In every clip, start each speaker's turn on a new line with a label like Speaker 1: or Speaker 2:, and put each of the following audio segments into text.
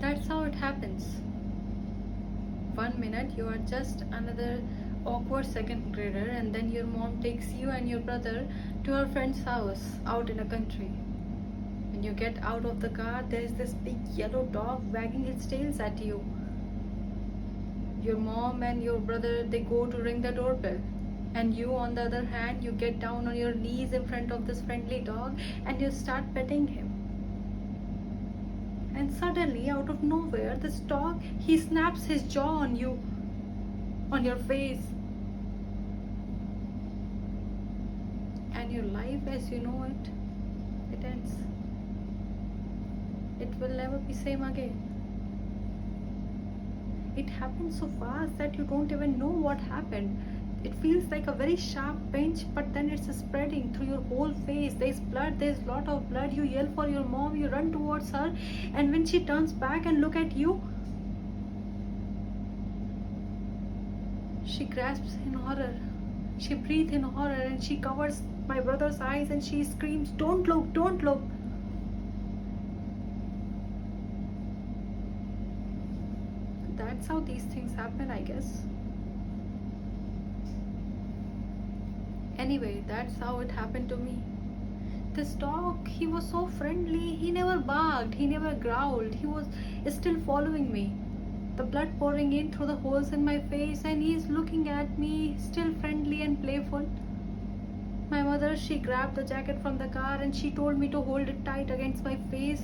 Speaker 1: That's how it happens. One minute you are just another awkward second grader, and then your mom takes you and your brother to her friend's house out in a country. When you get out of the car, there is this big yellow dog wagging its tails at you. Your mom and your brother, they go to ring the doorbell. And you, on the other hand, you get down on your knees in front of this friendly dog and you start petting him. And suddenly, out of nowhere, this dog, he snaps his jaw on you, on your face. And your life as you know it ends. It will never be same again. It happens so fast that you don't even know what happened. It feels like a very sharp pinch, but then it's spreading through your whole face. There's blood, there's lot of blood. You yell for your mom, you run towards her, and when she turns back and look at you, she grasps in horror. She breathes in horror and she covers my brother's eyes and she screams, "Don't look, don't look." That's how these things happen, I guess. Anyway, that's how it happened to me. This dog, he was so friendly. He never barked, he never growled. He was still following me. The blood pouring in through the holes in my face, and he's looking at me, still friendly and playful. My mother, she grabbed the jacket from the car and she told me to hold it tight against my face.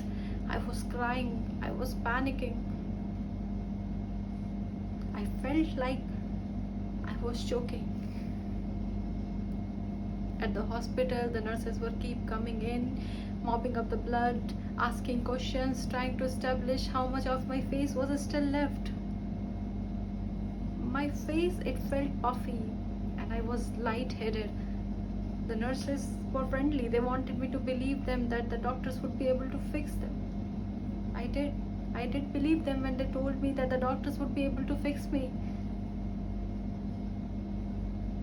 Speaker 1: I was crying, I was panicking. I felt like I was choking. At the hospital, the nurses were keep coming in, mopping up the blood, asking questions, trying to establish how much of my face was still left. My face, it felt puffy and I was lightheaded. The nurses were friendly. They wanted me to believe them that the doctors would be able to fix them. I did. I did believe them when they told me that the doctors would be able to fix me.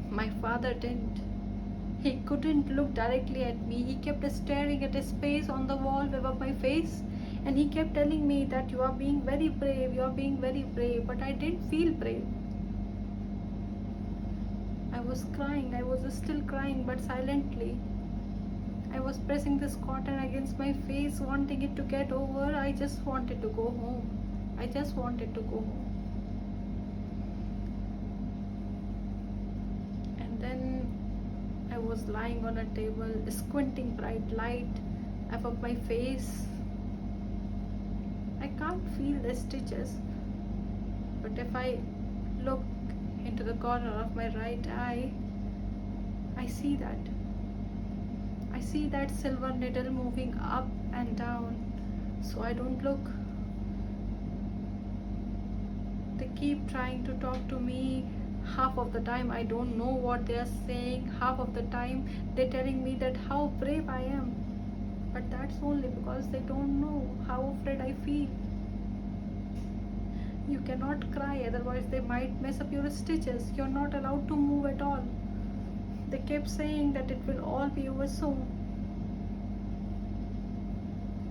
Speaker 1: My father didn't. He couldn't look directly at me. He kept staring at a space on the wall above my face, and he kept telling me that you are being very brave, you are being very brave, but I didn't feel brave. I was crying, I was still crying, but silently. I was pressing this cotton against my face, wanting it to get over. I just wanted to go home. I just wanted to go home. And then I was lying on a table, squinting bright light above my face. I can't feel the stitches, but if I look into the corner of my right eye, I see that. I see that silver needle moving up and down, so I don't look. They keep trying to talk to me. Half of the time I don't know what they are saying. Half of the time they're telling me that how brave I am. But that's only because they don't know how afraid I feel. You cannot cry, otherwise they might mess up your stitches. You're not allowed to move at all. They kept saying that it will all be over soon.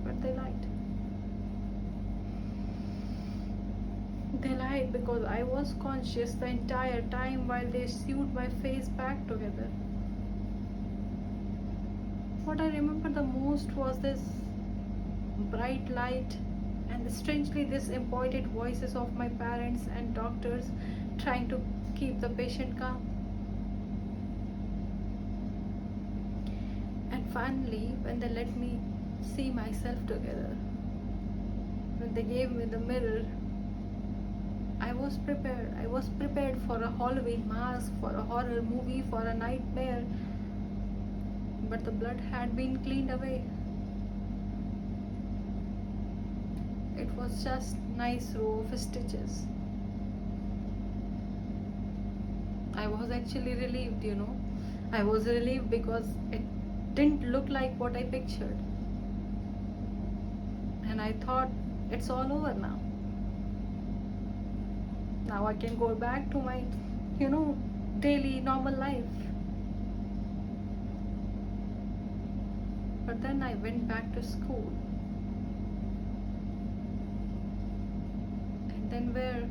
Speaker 1: But they lied. They lied because I was conscious the entire time while they sewed my face back together. What I remember the most was this bright light and strangely this embodied voices of my parents and doctors trying to keep the patient calm. And finally, when they let me see myself together, when they gave me the mirror, I was prepared. I was prepared for a Halloween mask, for a horror movie, for a nightmare. But the blood had been cleaned away. It was just nice row of stitches. I was actually relieved, I was relieved because it didn't look like what I pictured. And I thought, it's all over now. Now I can go back to my, daily normal life. But then I went back to school. then where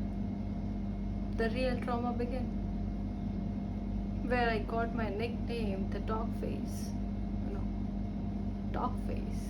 Speaker 1: the real trauma began. Where I got my nickname, the Dogface. You know, Dogface.